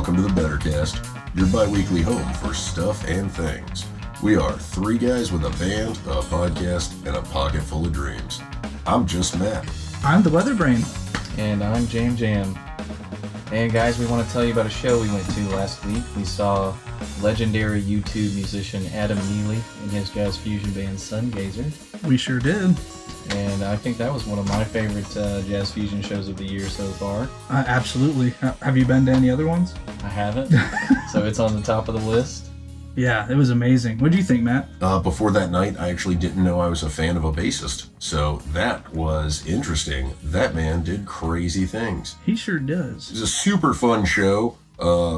Welcome to the BetterKast, your biweekly home for stuff and things. We are three guys with a band, a podcast, and a pocket full of dreams. I'm just Matt. I'm the Weather Brain. And I'm Jam. And guys, we want to tell you about a show we went to last week. We saw legendary YouTube musician Adam Neely and his jazz fusion band Sungazer. We sure did. And I think that was one of my favorite jazz fusion shows of the year so far. Absolutely. Have you been to any other ones? I haven't, so it's on the top of the list. Yeah, it was amazing. What do you think, Matt? Before that night, I actually didn't know I was a fan of a bassist, so that was interesting. That man did crazy things. He sure does. It was a super fun show.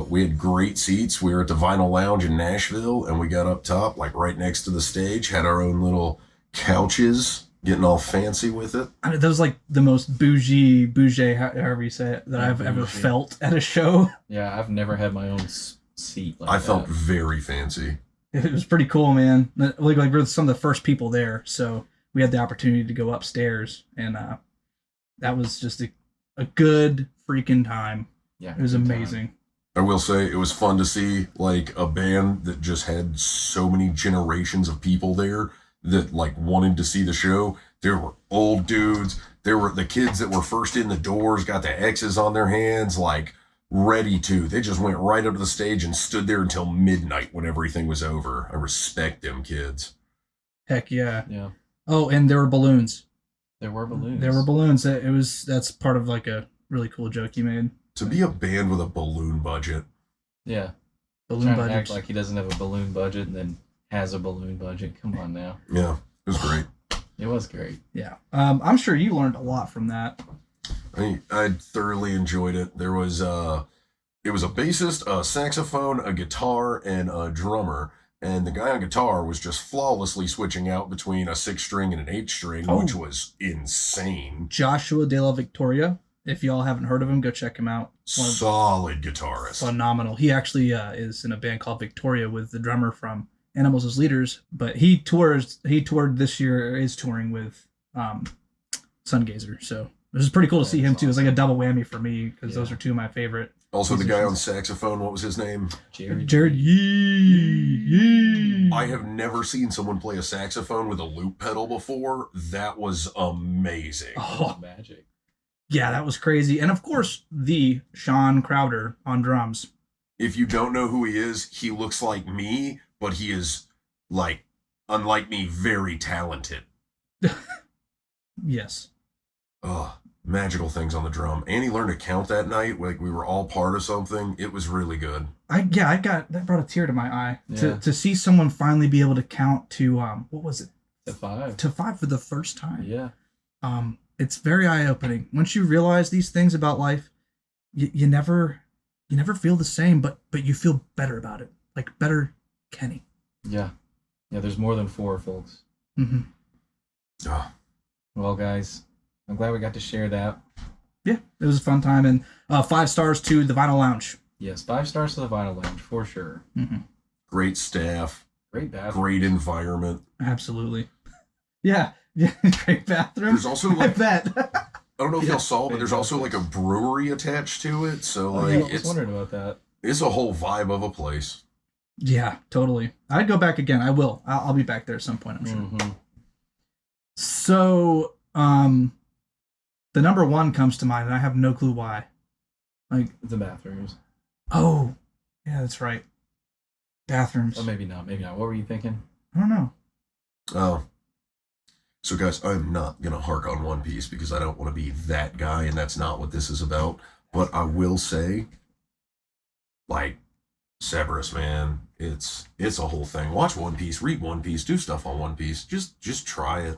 We had great seats. We were at the Vinyl Lounge in Nashville, and we got up top, like right next to the stage, had our own little couches, getting all fancy with it. I mean, that was like the most bougie, however you say it, that I've ever felt at a show. Yeah, I've never had my own seat like that. I felt very fancy. It was pretty cool, man. Like we're some of the first people there, so we had the opportunity to go upstairs, and that was just a good freaking time. Yeah, it was amazing. I will say it was fun to see like a band that just had so many generations of people there that like wanted to see the show. There were old dudes. There were the kids that were first in the doors, got the X's on their hands, like ready to. They just went right up to the stage and stood there until midnight when everything was over. I respect them kids. Heck yeah. Yeah. Oh, and there were balloons. There were balloons. That's part of like a really cool joke you made. To be a band with a balloon budget. Yeah. Balloon budget. budget. Act like he doesn't have a balloon budget and then has a balloon budget. Come on now. Yeah, it was great. It was great. Yeah. I'm sure you learned a lot from that. I thoroughly enjoyed it. It was a bassist, a saxophone, a guitar, and a drummer. And the guy on guitar was just flawlessly switching out between a 6-string and an 8-string, which was insane. Joshua De La Victoria. If y'all haven't heard of him, go check him out. Solid guitarist. Phenomenal. He actually is in a band called Victoria with the drummer from Animals as Leaders, but he toured this year, is touring with Sungazer. So it was pretty cool to see him too. It's like a double whammy for me because those are two of my favorite. Also, the guy on saxophone, what was his name? Jared Yee. I have never seen someone play a saxophone with a loop pedal before. That was amazing. Oh, magic. Yeah, that was crazy. And of course, the Sean Crowder on drums. If you don't know who he is, he looks like me, but he is, like, unlike me, very talented. Yes. Magical things on the drum. And he learned to count that night. Like, we were all part of something. It was really good. That brought a tear to my eye. Yeah. To see someone finally be able to count to, what was it? To 5. To 5 for the first time. Yeah. It's very eye-opening. Once you realize these things about life, you never feel the same, but you feel better about it. Like better Kenney. Yeah. Yeah, there's more than 4, folks. Mm-hmm. Well, guys, I'm glad we got to share that. Yeah, it was a fun time. And 5 stars to the Vinyl Lounge. Yes, 5 stars to the Vinyl Lounge, for sure. Mm-hmm. Great staff. Great bathroom. Great environment. Absolutely. Yeah, great bathroom. There's also like... I bet. I don't know if y'all saw, but there's also like a brewery attached to it. So like, I was wondering about that. It's a whole vibe of a place. Yeah, totally. I'd go back again. I will. I'll be back there at some point, I'm sure. Mm-hmm. So, the number 1 comes to mind, and I have no clue why. Like the bathrooms. Oh, yeah, that's right. Bathrooms. Or maybe not. What were you thinking? I don't know. Oh. So guys, I'm not going to hark on One Piece because I don't want to be that guy, and that's not what this is about. But I will say, like, Severus, man, it's a whole thing. Watch One Piece, read One Piece, do stuff on One Piece. Just try it.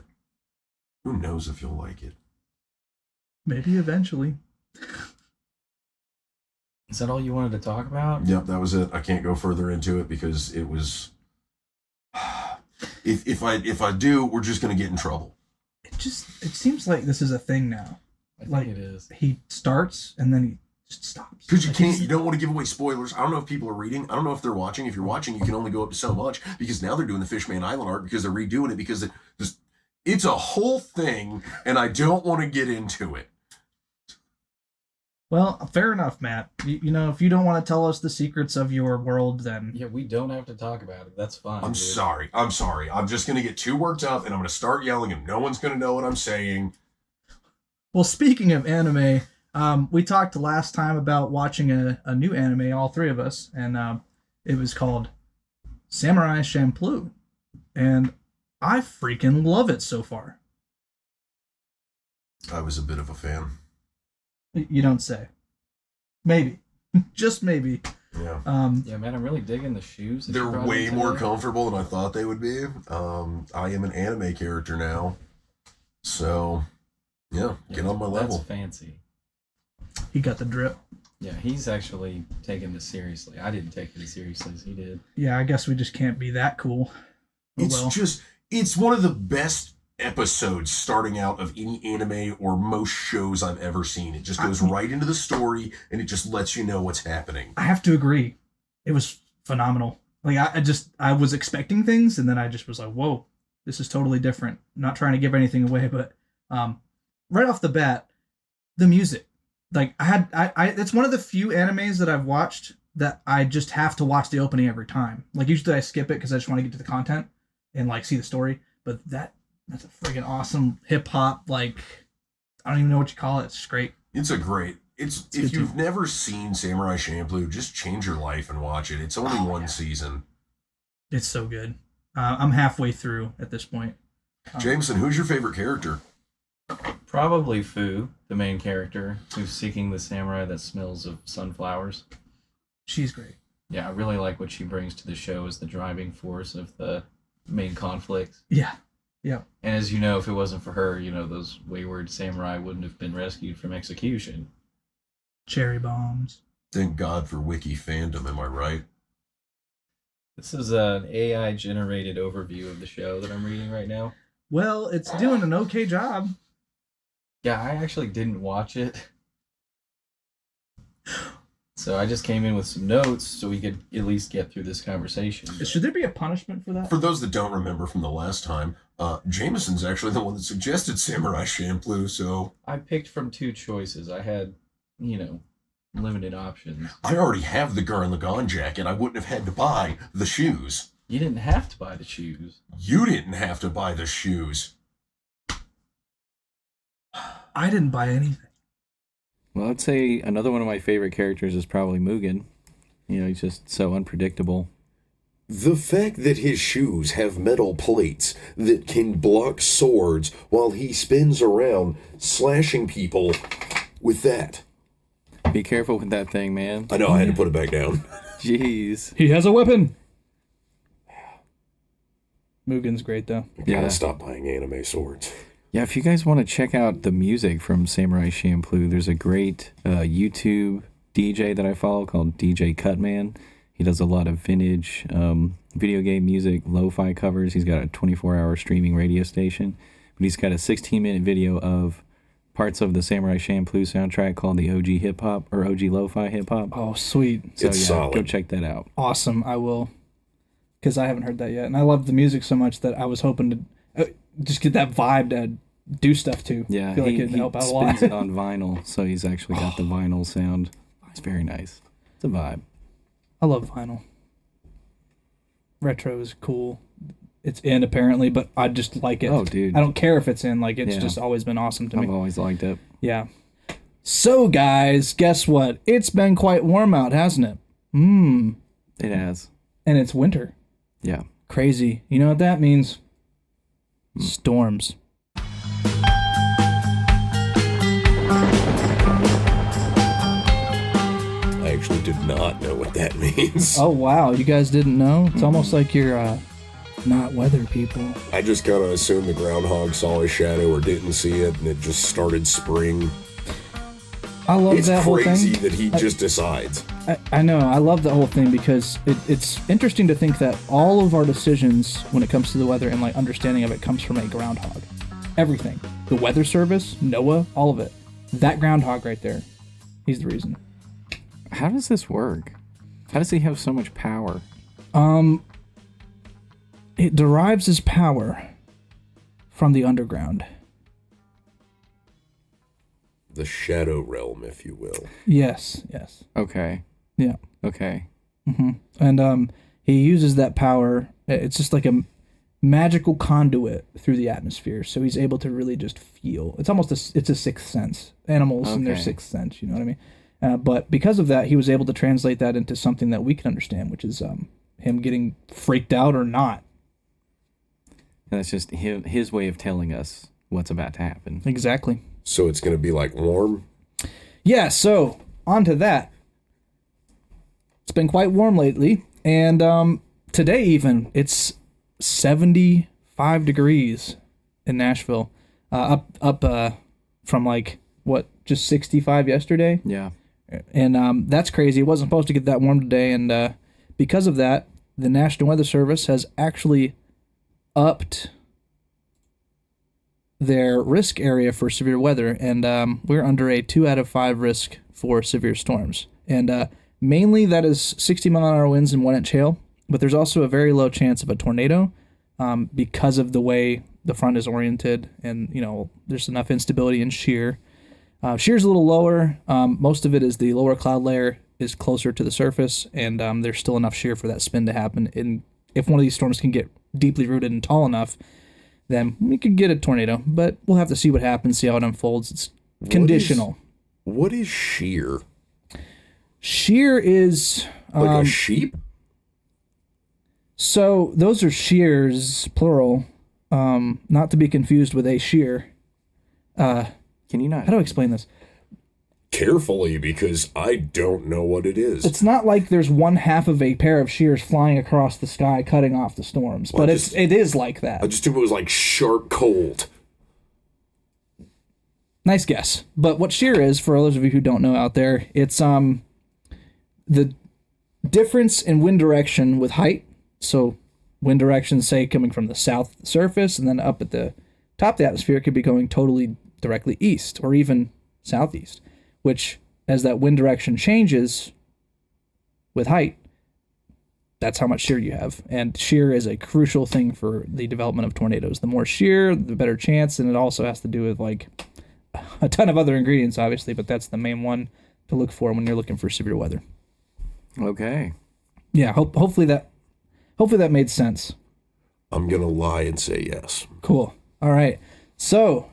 Who knows if you'll like it? Maybe eventually. Is that all you wanted to talk about? Yep, that was it. I can't go further into it because it was... If I do, we're just going to get in trouble. It seems like this is a thing now. I think it is. He starts and then he just stops. Because you don't want to give away spoilers. I don't know if people are reading. I don't know if they're watching. If you're watching, you can only go up to so much because now they're doing the Fishman Island arc because they're redoing it because it's a whole thing and I don't want to get into it. Well, fair enough, Matt. You know, if you don't want to tell us the secrets of your world, then Yeah, we don't have to talk about it. That's fine. I'm dude. sorry. I'm sorry. I'm just gonna get too worked up, and I'm gonna start yelling, and no one's gonna know what I'm saying. Well, speaking of anime, we talked last time about watching a new anime, all three of us, and it was called Samurai Champloo, and I freaking love it so far. I was a bit of a fan. You don't say. Maybe, just maybe. Yeah. Yeah, man, I'm really digging the shoes. that you They're brought way in more today. comfortable than I thought they would be. I am an anime character now. So, yeah, get on my level. That's fancy. He got the drip. Yeah, he's actually taking this seriously. I didn't take it as seriously as he did. Yeah, I guess we just can't be that cool. Oh, It's one of the best episodes starting out of any anime or most shows I've ever seen. It just goes right into the story and it just lets you know what's happening. I have to agree. It was phenomenal. Like I was expecting things and then I just was like, whoa, this is totally different. I'm not trying to give anything away, but right off the bat, the music. Like I it's one of the few animes that I've watched that I just have to watch the opening every time. Like usually I skip it because I just want to get to the content and like see the story. But that's a friggin' awesome hip hop, like I don't even know what you call it. It's just great. It's if you've never seen Samurai Champloo, just change your life and watch it. It's only one season. It's so good. I'm halfway through at this point. Jameson, who's your favorite character? Probably Fu, the main character, who's seeking the samurai that smells of sunflowers. She's great. Yeah, I really like what she brings to the show as the driving force of the main conflicts. Yeah. Yeah. And as you know, if it wasn't for her, those wayward samurai wouldn't have been rescued from execution. Cherry bombs. Thank God for wiki fandom, am I right? This is an AI-generated overview of the show that I'm reading right now. Well, it's doing an okay job. Yeah, I actually didn't watch it. So I just came in with some notes so we could at least get through this conversation. Should there be a punishment for that? For those that don't remember from the last time, Jameson's actually the one that suggested Samurai Champloo, so... I picked from two choices. I had, limited options. I already have the Gurren Lagann jacket. I wouldn't have had to buy the shoes. You didn't have to buy the shoes. You didn't have to buy the shoes. I didn't buy anything. Well, I'd say another one of my favorite characters is probably Mugen. He's just so unpredictable. The fact that his shoes have metal plates that can block swords while he spins around, slashing people with that. Be careful with that thing, man. I know, I had to put it back down. Jeez. He has a weapon. Mugen's great, though. Yeah. Gotta stop buying anime swords. Yeah, if you guys want to check out the music from Samurai Champloo, there's a great YouTube DJ that I follow called DJ Cutman. He does a lot of vintage video game music, lo-fi covers. He's got a 24-hour streaming radio station. But he's got a 16-minute video of parts of the Samurai Champloo soundtrack called the OG hip-hop or OG lo-fi hip-hop. Oh, sweet. So It's yeah, solid. go check that out. Awesome. I will. Because I haven't heard that yet. And I love the music so much that I was hoping to just get that vibe to do stuff to. Yeah, I feel like it'd he help out a lot. spins it on vinyl, so he's actually got the vinyl sound. It's very nice. It's a vibe. I love vinyl. Retro is cool. It's in apparently, but I just like it. Oh, dude. I don't care if it's in. Like it's Yeah. just always been awesome to I've me. always liked it. Yeah. So guys, guess what? It's been quite warm out, hasn't it? It has. And it's winter. Yeah. Crazy. You know what that means? Storms. I actually did not know what that means. Oh wow, you guys didn't know? It's almost like you're not weather people. I just kind of assumed the groundhog saw his shadow or didn't see it, and it just started spring. I love It's that whole crazy thing. that he just decides. I know, I love the whole thing because it's interesting to think that all of our decisions when it comes to the weather and like understanding of it comes from a groundhog. Everything. The weather service, NOAA, all of it. That groundhog right there. He's the reason. How does this work? How does he have so much power? It derives his power from the underground. The shadow realm, if you will. Yes. Okay. Yeah. Okay. And he uses that power. It's just like a magical conduit through the atmosphere, so he's able to really just feel. It's almost it's a sixth sense. Animals and their sixth sense, you know what I mean? But because of that, he was able to translate that into something that we can understand, which is him getting freaked out or not. And that's just his way of telling us what's about to happen. Exactly. So it's going to be like warm? Yeah, so on to that. It's been quite warm lately, and today even, it's 75 degrees in Nashville. Up from like, what, just 65 yesterday? Yeah. And that's crazy. It wasn't supposed to get that warm today, and because of that, the National Weather Service has actually upped their risk area for severe weather, and we're under a 2 out of 5 risk for severe storms. And mainly that is 60-mile-an-hour winds and 1-inch hail, but there's also a very low chance of a tornado because of the way the front is oriented, and there's enough instability in shear. Shear's a little lower. Most of it is the lower cloud layer is closer to the surface, and there's still enough shear for that spin to happen. And if one of these storms can get deeply rooted and tall enough, then we could get a tornado. But we'll have to see what happens, see how it unfolds. It's conditional. What is shear? Shear is Like a sheep? So those are shears, plural, not to be confused with a shear. Can you not? How do I explain this? Carefully, because I don't know what it is. It's not like there's one half of a pair of shears flying across the sky, cutting off the storms, Well, but it is like that. I just knew it was like sharp cold. Nice guess. But what shear is, for those of you who don't know out there, it's the difference in wind direction with height. So wind direction, say, coming from the south surface, and then up at the top of the atmosphere, it could be going totally directly east or even southeast, which, as that wind direction changes with height, that's how much shear you have. And shear is a crucial thing for the development of tornadoes. The more shear, the better chance, and it also has to do with like a ton of other ingredients, obviously, but that's the main one to look for when you're looking for severe weather. Okay. Yeah, hopefully that made sense. I'm going to lie and say yes. Cool. All right. So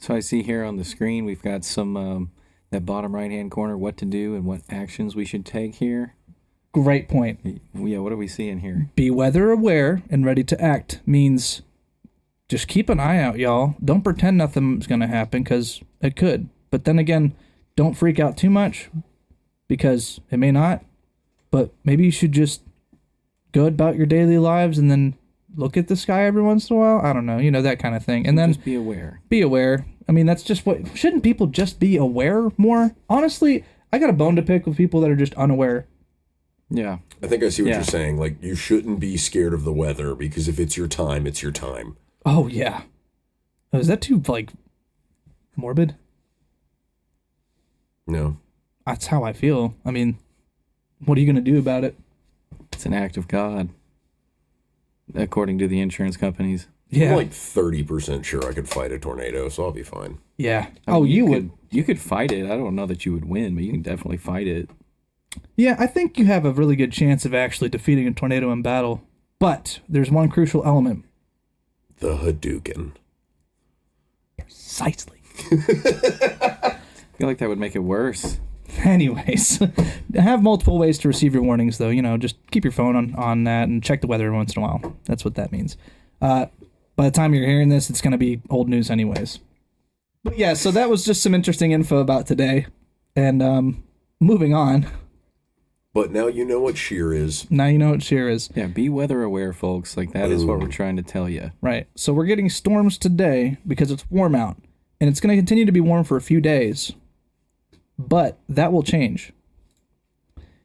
I see here on the screen we've got some that bottom right-hand corner, what to do and what actions we should take here. great point. Yeah, what are we seeing here? Be weather aware and ready to act means just keep an eye out, y'all. Don't pretend nothing's going to happen, because it could. But then again, don't freak out too much, because it may not. But maybe you should just go about your daily lives and then look at the sky every once in a while. I don't know, that kind of thing. And then just be aware. Be aware. I mean, that's just what... Shouldn't people just be aware more? Honestly, I got a bone to pick with people that are just unaware. Yeah. I think I see what you're saying. Like, you shouldn't be scared of the weather, because if it's your time, it's your time. Oh, yeah. Oh, is that too, morbid? No. That's how I feel. I mean, what are you going to do about it? It's an act of God, according to the insurance companies. Yeah. I'm like 30% sure I could fight a tornado, so I'll be fine. Yeah. I mean, you would. You could fight it. I don't know that you would win, but you can definitely fight it. Yeah, I think you have a really good chance of actually defeating a tornado in battle. But there's one crucial element. The Hadouken. Precisely. I feel like that would make it worse. Anyways, have multiple ways to receive your warnings, though. Just keep your phone on that and check the weather every once in a while. That's what that means. By the time you're hearing this, it's going to be old news anyways. But yeah, so that was just some interesting info about today. And moving on. But now you know what shear is. Now you know what shear is. Yeah, be weather aware, folks. That is what we're trying to tell you. Right. So we're getting storms today because it's warm out. And it's going to continue to be warm for a few days. But that will change.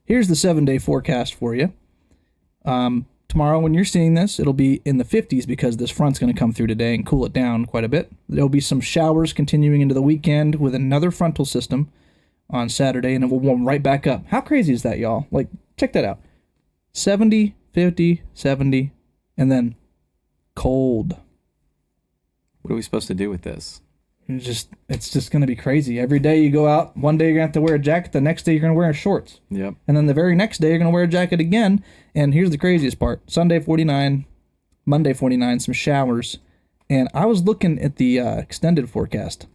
Here's the 7-day forecast for you. Tomorrow, when you're seeing this, it'll be in the 50s because this front's going to come through today and cool it down quite a bit. There'll be some showers continuing into the weekend with another frontal system on Saturday, and it will warm right back up. How crazy is that, y'all? Check that out. 70, 50, 70, and then cold. What are we supposed to do with this? It's just going to be crazy. Every day you go out, one day you're going to have to wear a jacket, the next day you're going to wear shorts. Yep. And then the very next day you're going to wear a jacket again. And here's the craziest part. Sunday 49, Monday 49, some showers. And I was looking at the extended forecast.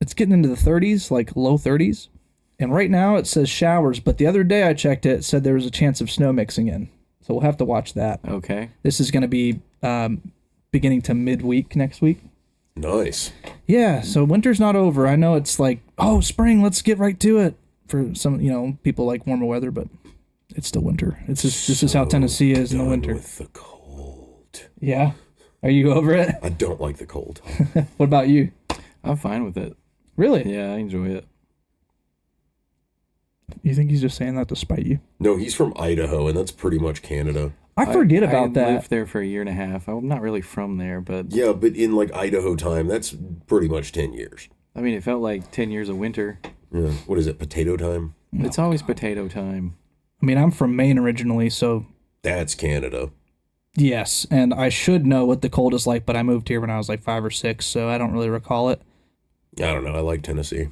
It's getting into the 30s, like low 30s. And right now it says showers, but the other day I checked it said there was a chance of snow mixing in. So we'll have to watch that. Okay. This is going to be beginning to midweek next week. Nice. Yeah, so winter's not over. I know it's like, oh, spring, let's get right to it. For some, people like warmer weather, but it's still winter. It's just this is how Tennessee is in the winter. With the cold. Yeah. Are you over it? I don't like the cold. What about you? I'm fine with it. Really? Yeah, I enjoy it. You think he's just saying that to spite you? No, he's from Idaho, and that's pretty much Canada. I forget about I that. lived there for a year and a half. I'm not really from there, but Yeah, but in like Idaho time, that's pretty much 10 years. I mean, it felt like 10 years of winter. Yeah. What is it, potato time? It's always potato time. I mean, I'm from Maine originally, so That's Canada. yes, and I should know what the cold is like, but I moved here when I was like 5 or 6, so I don't really recall it. I don't know. I like Tennessee.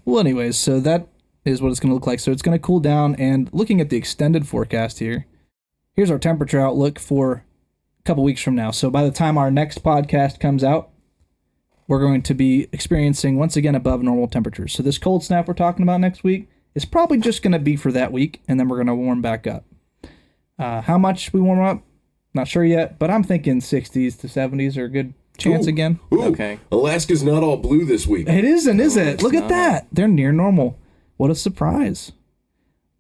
Well, anyways, so that is what it's going to look like. So it's going to cool down, and looking at the extended forecast here, here's our temperature outlook for a couple weeks from now. So by the time our next podcast comes out, we're going to be experiencing, once again, above normal temperatures. So this cold snap we're talking about next week is probably just going to be for that week, and then we're going to warm back up. How much we warm up, not sure yet, but I'm thinking 60s to 70s are a good chance Ooh. again. Ooh, Okay. Alaska's not all blue this week. It isn't, is it? it's Look at not. that. They're near normal. What a surprise.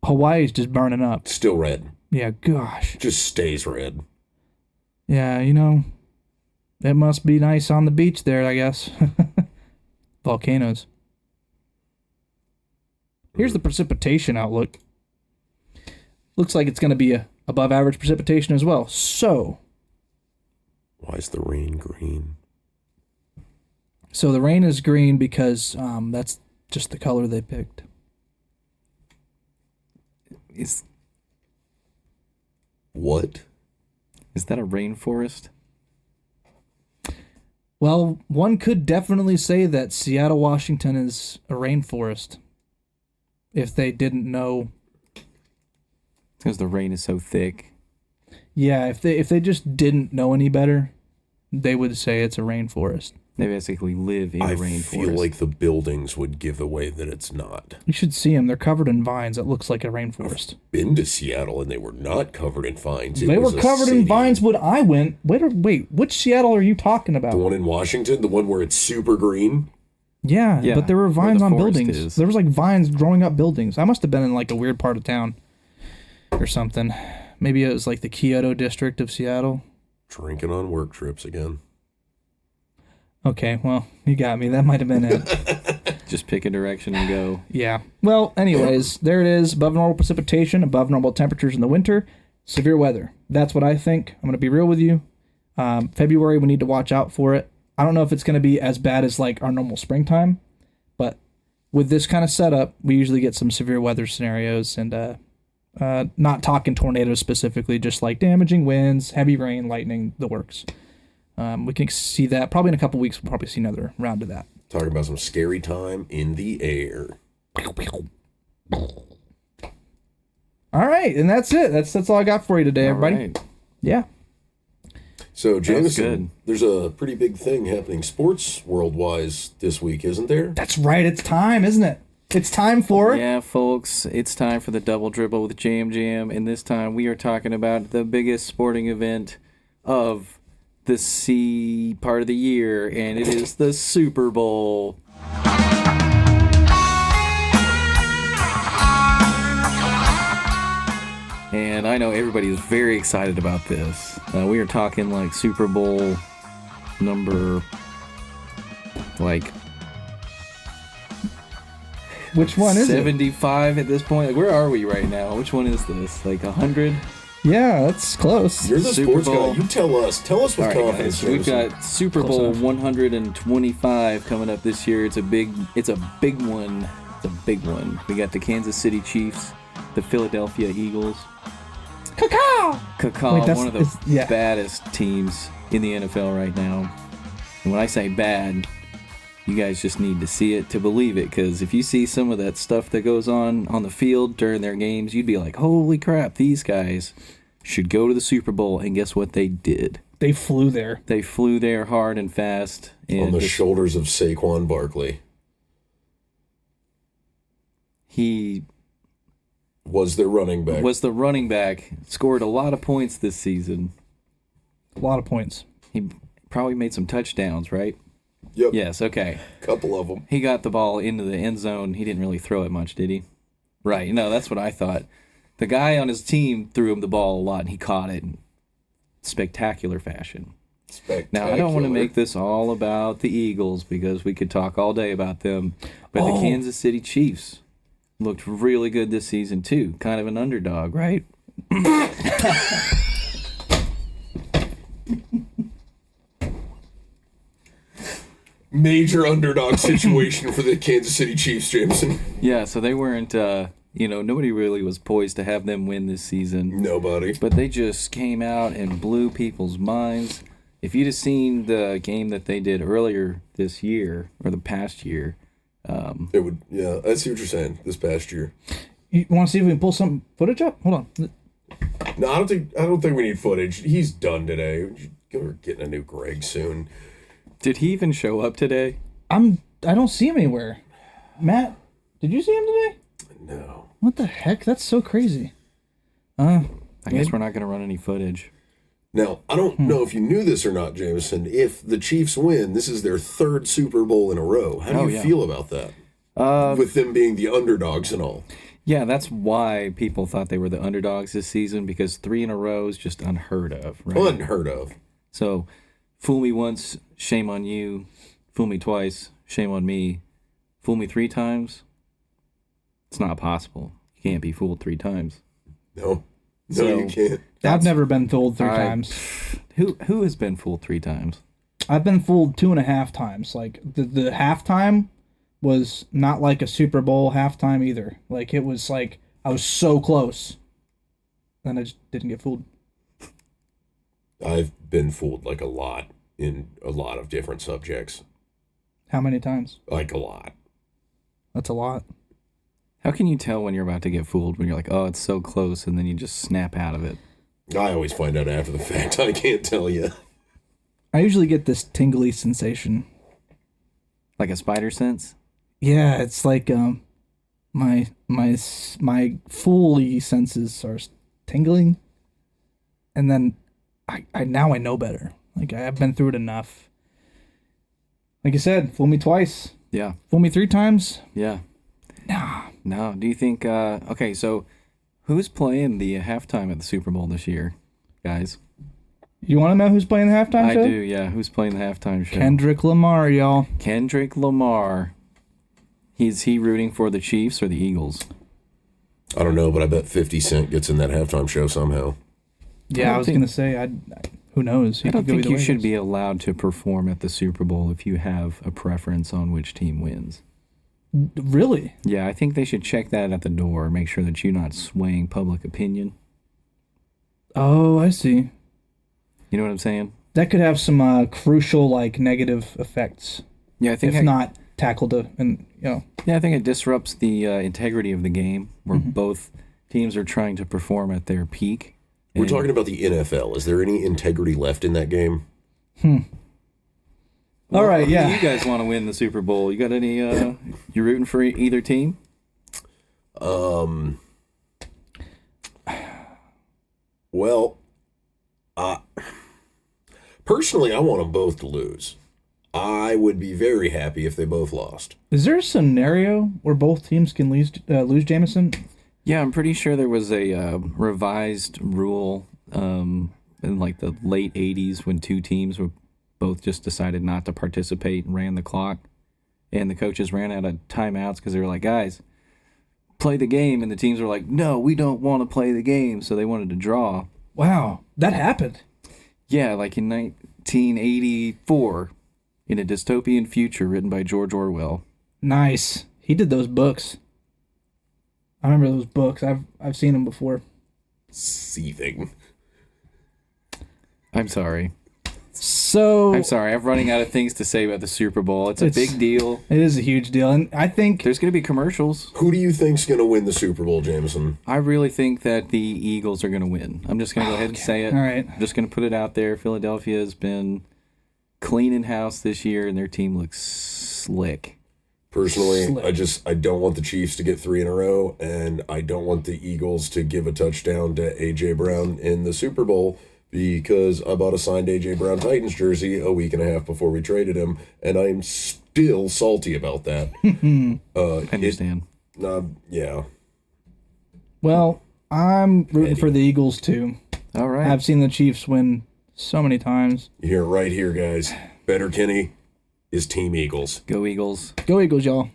Hawaii's just burning up. Still red. Yeah, gosh. Just stays red. Yeah, it must be nice on the beach there, I guess. Volcanoes. Here's the precipitation outlook. Looks like it's going to be a above average precipitation as well. So, Why is the rain green? so the rain is green because that's just the color they picked. Is What? that a rainforest? Well, one could definitely say that Seattle, Washington is a rainforest. If they didn't know. Because the rain is so thick. Yeah, if they just didn't know any better, they would say it's a rainforest. They basically live in a I rainforest. feel like the buildings would give away that it's not. You should see them. They're covered in vines. It looks like a rainforest. Been to Seattle and they were not covered in vines. It They were was a covered in city. vines when I went. Wait, which Seattle are you talking about? The one in Washington, the one where it's super green. Yeah, Yeah, but there were where vines the on forest buildings. is. There was like vines growing up buildings. I must have been in like a weird part of town or something. Maybe it was like the Kyoto district of Seattle. Drinking on work trips again. Okay, well, you got me. That might have been it. Just pick a direction and go. Yeah. Well, anyways, there it is. Above normal precipitation, above normal temperatures in the winter, severe weather. That's what I think. I'm going to be real with you. February, we need to watch out for it. I don't know if it's going to be as bad as like our normal springtime, but with this kind of setup, we usually get some severe weather scenarios, and not talking tornadoes specifically, just like damaging winds, heavy rain, lightning, the works. We can see that probably in a couple weeks. We'll probably see another round of that. Talking about some scary time in the air. All right, and that's it. That's all I got for you today, everybody. All right. Yeah. So, Jameson, good. there's a pretty big thing happening sports world-wise this week, isn't there? That's right. It's time, isn't it? It's time for Yeah, folks, it's time for the Double Dribble with Jam, and this time we are talking about the biggest sporting event of the C part of the year, and it is the Super Bowl. And I know everybody is very excited about this. We are talking like Super Bowl number, like, which one is it? 75 at this point. Like, where are we right now? Which one is this? Like 100? Yeah, that's close. You're the Super sports Bowl. guy. You tell us. Tell us with All right, confidence, guys. We've Jameson. got Super Close Bowl enough. 125 coming up this year. It's a big one. It's a big one. We got the Kansas City Chiefs, the Philadelphia Eagles. Cacao! Wait, that's- One of the yeah. baddest teams in the NFL right now. And when I say bad, You guys just need to see it to believe it, because if you see some of that stuff that goes on the field during their games, you'd be like, holy crap, these guys should go to the Super Bowl. And guess what they did? They flew there. They flew there hard and fast. And on the shoulders of Saquon Barkley. He was their running back. Was the running back. Scored a lot of points this season. A lot of points. He probably made some touchdowns, right? Yep. Yes, okay. Couple of them. He got the ball into the end zone. He didn't really throw it much, did he? Right. No, that's what I thought. The guy on his team threw him the ball a lot, and he caught it in spectacular fashion. Now, I don't want to make this all about the Eagles, because we could talk all day about them, but the Kansas City Chiefs looked really good this season, too. Kind of an underdog, right? Major underdog situation for the Kansas City Chiefs, Jameson. Yeah, so they weren't, nobody really was poised to have them win this season. Nobody. But they just came out and blew people's minds. If you'd have seen the game that they did earlier this year, or the past year, it would, yeah, I see what you're saying, this past year. You want to see if we can pull some footage up? Hold on. No, I don't think we need footage. He's done today. We're getting a new Greg soon. Did he even show up today? I don't see him anywhere. Matt, did you see him today? No. What the heck? That's so crazy. I guess we're not going to run any footage. Now, I don't know if you knew this or not, Jameson. If the Chiefs win, this is their third Super Bowl in a row. How do you feel about that? With them being the underdogs and all. Yeah, that's why people thought they were the underdogs this season, because 3 in a row is just unheard of. Right? Unheard of. So, fool me once, shame on you. Fool me twice, shame on me. Fool me 3 times, it's not possible. You can't be fooled 3 times. No, So, you can't. I've never been fooled 3 times. Who has been fooled 3 times? I've been fooled 2.5 times. Like, the halftime was not like a Super Bowl halftime either. Like, it was like, I was so close. And I just didn't get fooled. I've been fooled like a lot in a lot of different subjects. How many times? Like a lot. That's a lot. How can you tell when you're about to get fooled, when you're like, oh, it's so close, and then you just snap out of it? I always find out after the fact. I can't tell you. I usually get this tingly sensation. Like a spider sense? Yeah, it's like my fully senses are tingling, and then I now I know better. Like, I've been through it enough. Like I said, fool me twice. Yeah. Fool me 3 times. Yeah. Nah. No. Do you think? Okay, so who's playing the halftime at the Super Bowl this year, guys? You want to know who's playing the halftime show? I do. Yeah. Who's playing the halftime show? Kendrick Lamar, y'all. Kendrick Lamar. Is he rooting for the Chiefs or the Eagles? I don't know, but I bet 50 Cent gets in that halftime show somehow. Yeah, I was gonna say, who knows? I don't think you should be allowed to perform at the Super Bowl if you have a preference on which team wins. Really? Yeah, I think they should check that at the door. Make sure that you're not swaying public opinion. Oh, I see. You know what I'm saying? That could have some crucial, like, negative effects. Yeah, I think if not tackled, Yeah, I think it disrupts the integrity of the game, where both teams are trying to perform at their peak. We're talking about the NFL. Is there any integrity left in that game? All right, yeah. You guys want to win the Super Bowl? You got any? You rooting for either team? Well, personally, I want them both to lose. I would be very happy if they both lost. Is there a scenario where both teams can lose Jameson? Yeah, I'm pretty sure there was a revised rule in like the late 80s when 2 teams were both just decided not to participate and ran the clock. And the coaches ran out of timeouts because they were like, guys, play the game. And the teams were like, no, we don't want to play the game. So they wanted to draw. Wow, that happened. Yeah, like in 1984, in a dystopian future written by George Orwell. Nice. He did those books. I remember those books. I've seen them before. Seething. I'm sorry. So I'm sorry, I'm running out of things to say about the Super Bowl. It's a big deal. It is a huge deal, and I think There's going to be commercials. Who do you think's going to win the Super Bowl, Jameson? I really think that the Eagles are going to win. I'm just going to go ahead and say it. All right. I'm just going to put it out there. Philadelphia has been cleaning house this year, and their team looks slick. Personally, Slick. I don't want the Chiefs to get 3 in a row, and I don't want the Eagles to give a touchdown to A.J. Brown in the Super Bowl, because I bought a signed A.J. Brown Titans jersey a week and a half before we traded him, and I'm still salty about that. I understand. Yeah. Well, I'm rooting for the Eagles too. All right. I've seen the Chiefs win so many times. You hear it right here, guys. Better Kenney is Team Eagles. Go Eagles. Go Eagles, y'all.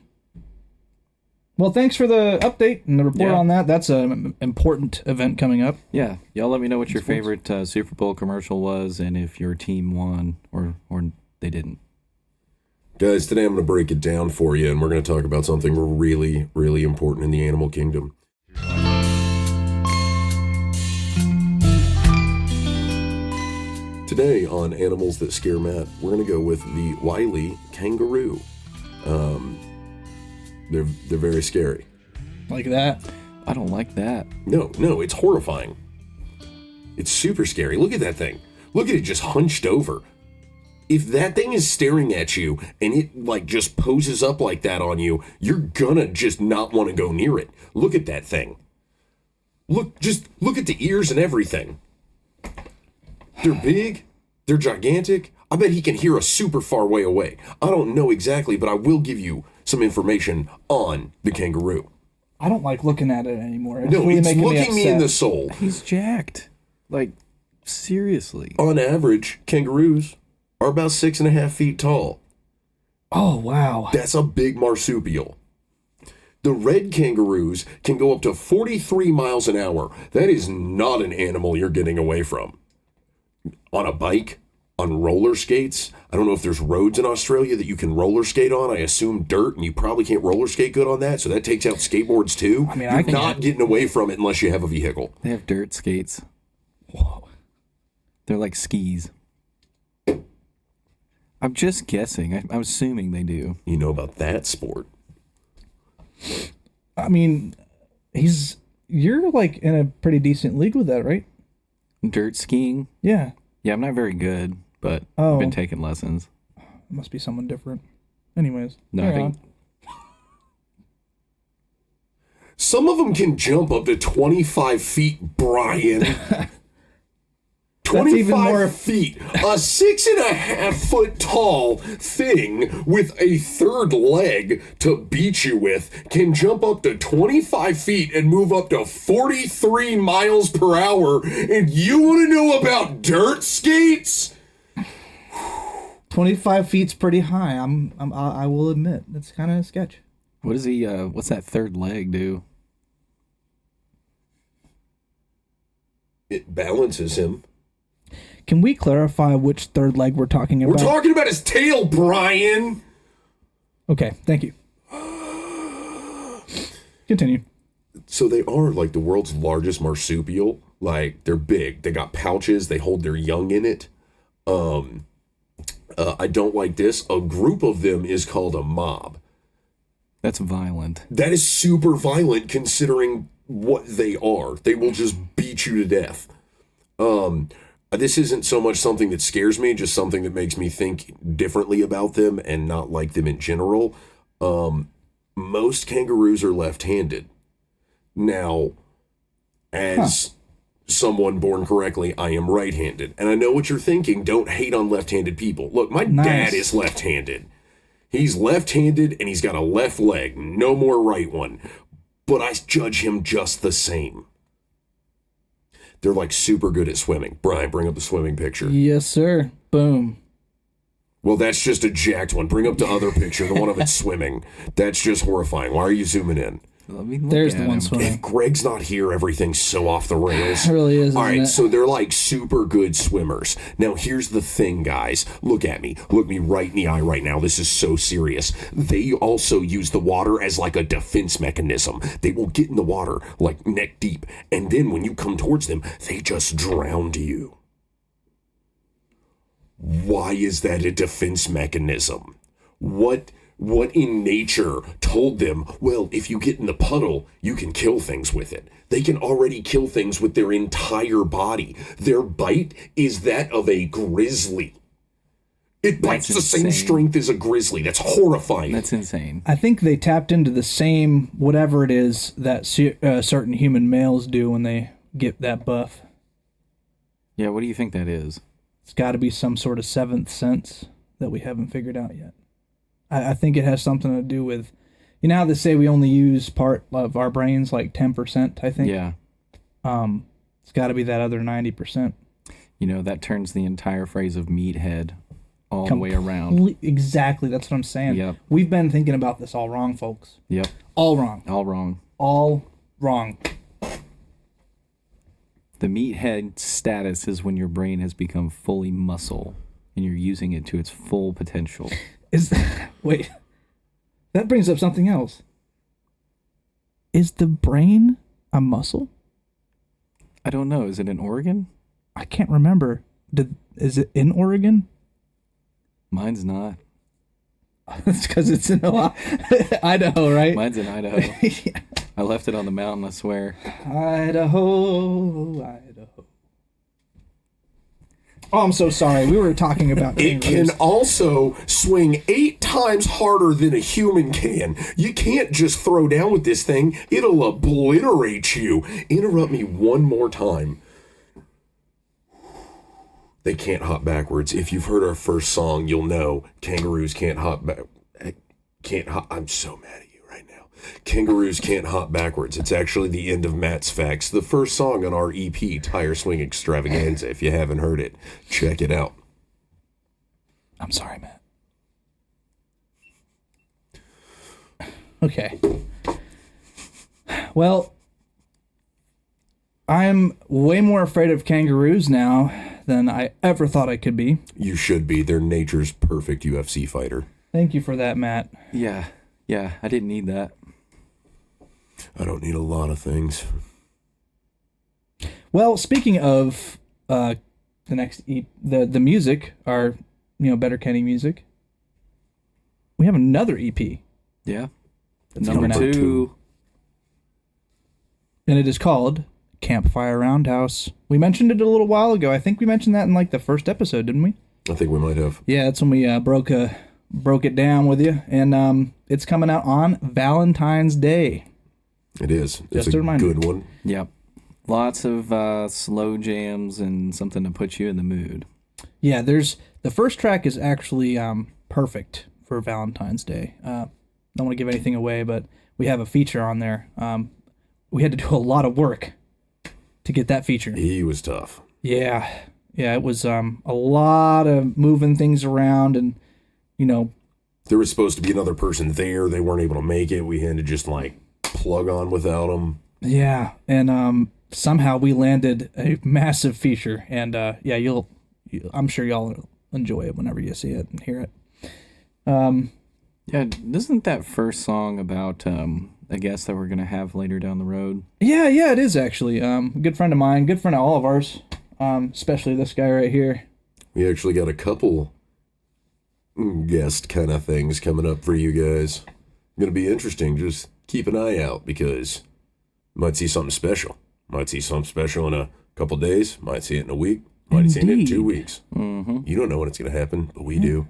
Well, thanks for the update and the report on that. That's an important event coming up. Yeah. Y'all let me know what your favorite Super Bowl commercial was and if your team won or they didn't. Guys, today I'm going to break it down for you, and we're going to talk about something really, really important in the animal kingdom. Today on Animals That Scare Matt, we're going to go with the wily kangaroo. They're very scary. Like that. I don't like that. No, it's horrifying. It's super scary. Look at that thing. Look at it just hunched over. If that thing is staring at you and it like just poses up like that on you, you're gonna just not want to go near it. Look at that thing. Look at the ears and everything. They're big. They're gigantic. I bet he can hear us super far way away. I don't know exactly, but I will give you some information on the kangaroo. I don't like looking at it anymore. No, really it's making looking me in upset. the soul. He's jacked. Like, seriously. On average, kangaroos are about 6.5 feet tall. Oh, wow. That's a big marsupial. The red kangaroos can go up to 43 miles an hour. That is not an animal you're getting away from. On a bike, on roller skates. I don't know if there's roads in Australia that you can roller skate on. I assume dirt, and you probably can't roller skate good on that, so that takes out skateboards too. I mean, you're I can not getting away from it unless you have a vehicle. They have dirt skates. Whoa. They're like skis. I'm just guessing. I'm assuming they do. You know about that sport. I mean, you're like in a pretty decent league with that, right? Dirt skiing? Yeah. Yeah, I'm not very good, but Oh. I've been taking lessons. It must be someone different. Anyways. No, I carry think on. Some of them can jump up to 25 feet, Brian. 25 even more- feet. A 6.5 foot tall thing with a third leg to beat you with can jump up to 25 feet and move up to 43 miles per hour. And you want to know about dirt skates? 25 feet's pretty high. I will admit. It's kind of a sketch. what is he what's that third leg do? It balances him. Can we clarify which third leg we're talking about? We're talking about his tail, Brian. Okay, thank you. Continue. So they are like the world's largest marsupial. Like, they're big. They got pouches. They hold their young in it. I don't like this. A group of them is called a mob. That's violent. That is super violent considering what they are. They will just beat you to death. This isn't so much something that scares me, just something that makes me think differently about them and not like them in general. Most kangaroos are left-handed. Now, as someone born correctly, I am right-handed. And I know what you're thinking. Don't hate on left-handed people. Look, my dad is left-handed. He's left-handed and he's got a left leg. No more right one. But I judge him just the same. They're like super good at swimming. Brian, bring up the swimming picture. Yes, sir. Boom. Well, that's just a jacked one. Bring up the other picture, the one of it swimming. That's just horrifying. Why are you zooming in? Let me look There's at the one him. swimming. If Greg's not here, everything's so off the rails. It really is, All isn't right, it? so they're like super good swimmers. Now, here's the thing, guys. Look at me. Look me right in the eye right now. This is so serious. They also use the water as like a defense mechanism. They will get in the water like neck deep, and then when you come towards them, they just drown you. Why is that a defense mechanism? What in nature told them, well, if you get in the puddle, you can kill things with it? They can already kill things with their entire body. Their bite is that of a grizzly. It bites the same strength as a grizzly. That's horrifying. That's insane. I think they tapped into the same whatever it is that certain human males do when they get that buff. Yeah, what do you think that is? It's got to be some sort of seventh sense that we haven't figured out yet. I think it has something to do with, you know how they say we only use part of our brains, like 10%, I think? Yeah. It's got to be that other 90%. You know, that turns the entire phrase of meathead all the way around. Exactly, that's what I'm saying. Yep. We've been thinking about this all wrong, folks. Yep. All wrong. All wrong. All wrong. The meathead status is when your brain has become fully muscle and you're using it to its full potential. Wait, that brings up something else. Is the brain a muscle? I don't know. Is it an organ? I can't remember. Is it in Oregon? Mine's not. It's because it's in Idaho, right? Mine's in Idaho. Yeah. I left it on the mountain, I swear. Idaho. Oh, I'm so sorry. We were talking about it can also swing 8 times harder than a human can. You can't just throw down with this thing. It'll obliterate you. Interrupt me one more time. They can't hop backwards. If you've heard our first song, you'll know kangaroos can't hop back. I'm so mad at you right now. Kangaroos can't hop backwards. It's actually the end of Matt's Facts, the first song on our EP, Tire Swing Extravaganza. If you haven't heard it, check it out. I'm sorry, Matt. Okay. Well, I'm way more afraid of kangaroos now than I ever thought I could be. You should be. They're nature's perfect UFC fighter. Thank you for that, Matt. Yeah, I didn't need that. I don't need a lot of things. Well, speaking of the next the music, our Better Kenney music, we have another EP. Yeah. Number 2. And it is called Campfire Roundhouse. We mentioned it a little while ago. I think we mentioned that in like the first episode, didn't we? I think we might have. Yeah, that's when we broke it down with you, and it's coming out on Valentine's Day. It is. It's Just a reminder. Good one. Yep. Lots of slow jams and something to put you in the mood. Yeah, the first track is actually perfect for Valentine's Day. Don't want to give anything away, but we have a feature on there. We had to do a lot of work to get that feature. He was tough. Yeah, it was a lot of moving things around, and there was supposed to be another person there. They weren't able to make it. We had to just plug on without them. Yeah, and somehow we landed a massive feature, and I'm sure y'all enjoy it whenever you see it and hear it. Yeah, isn't that first song about a guest that we're going to have later down the road? Yeah, it is actually. A good friend of mine, good friend of all of ours, especially this guy right here. We actually got a couple guest kind of things coming up for you guys. Going to be interesting. Just keep an eye out because you might see something special. Might see something special in a couple days. Might see it in a week. Might see it in 2 weeks. Mm-hmm. You don't know when it's going to happen, but we do.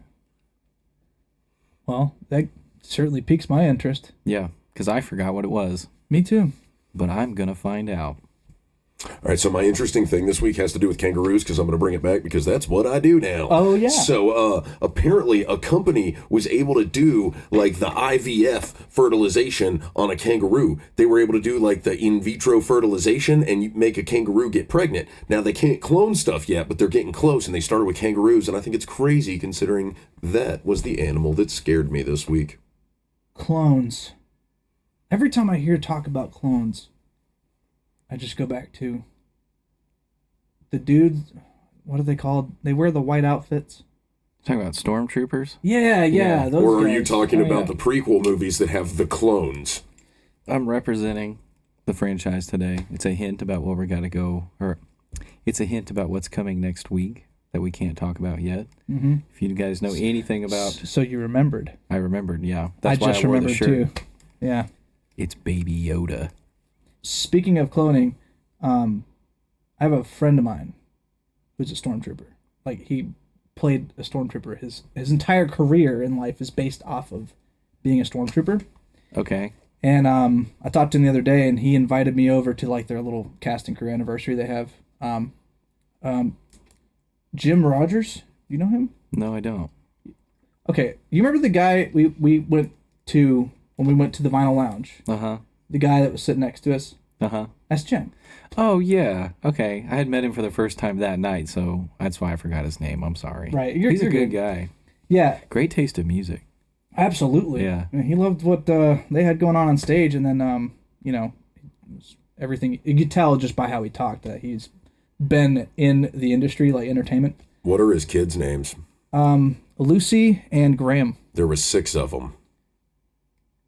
Well, that certainly piques my interest. Yeah, because I forgot what it was. Me too. But I'm going to find out. All right, so my interesting thing this week has to do with kangaroos because I'm going to bring it back because that's what I do now. Oh, yeah. So apparently a company was able to do the IVF fertilization on a kangaroo. They were able to do the in vitro fertilization and make a kangaroo get pregnant. Now, they can't clone stuff yet, but they're getting close, and they started with kangaroos, and I think it's crazy considering that was the animal that scared me this week. Clones. Every time I hear talk about clones, I just go back to the dudes. What are they called? They wear the white outfits. Talking about stormtroopers? Yeah. Those Or are guys. you talking about the prequel movies that have the clones? I'm representing the franchise today. It's a hint about what we're got to go, or it's a hint about what's coming next week. that we can't talk about yet. Mm-hmm. If you guys know anything about, So you remembered. I remembered. Yeah, I that's why just I wore the remembered shirt. too. Yeah. It's Baby Yoda. Speaking of cloning, I have a friend of mine who's a stormtrooper. Like, he played a stormtrooper. His entire career in life is based off of being a stormtrooper. Okay. And I talked to him the other day, and he invited me over to like their little casting crew anniversary they have. Jim Rogers, you know him? No, I don't. Okay, you remember the guy we went to when we went to the Vinyl Lounge? Uh-huh. The guy that was sitting next to us? Uh-huh. That's Jim. Oh, yeah. Okay. I had met him for the first time that night, so that's why I forgot his name. I'm sorry. Right. He's You're a good guy. Yeah, Great taste of music. absolutely. Yeah. And he loved what they had going on stage, and then, you know, everything. You could tell just by how he talked that he's been in the industry, like entertainment. What are his kids' names? Lucy and Graham. There was 6 of them.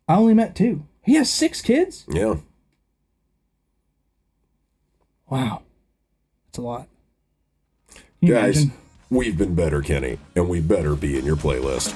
I only met 2. He has 6 kids? Yeah. Wow. That's a lot. Can you Guys, imagine? we've been better, Kenny, and we better be in your playlist.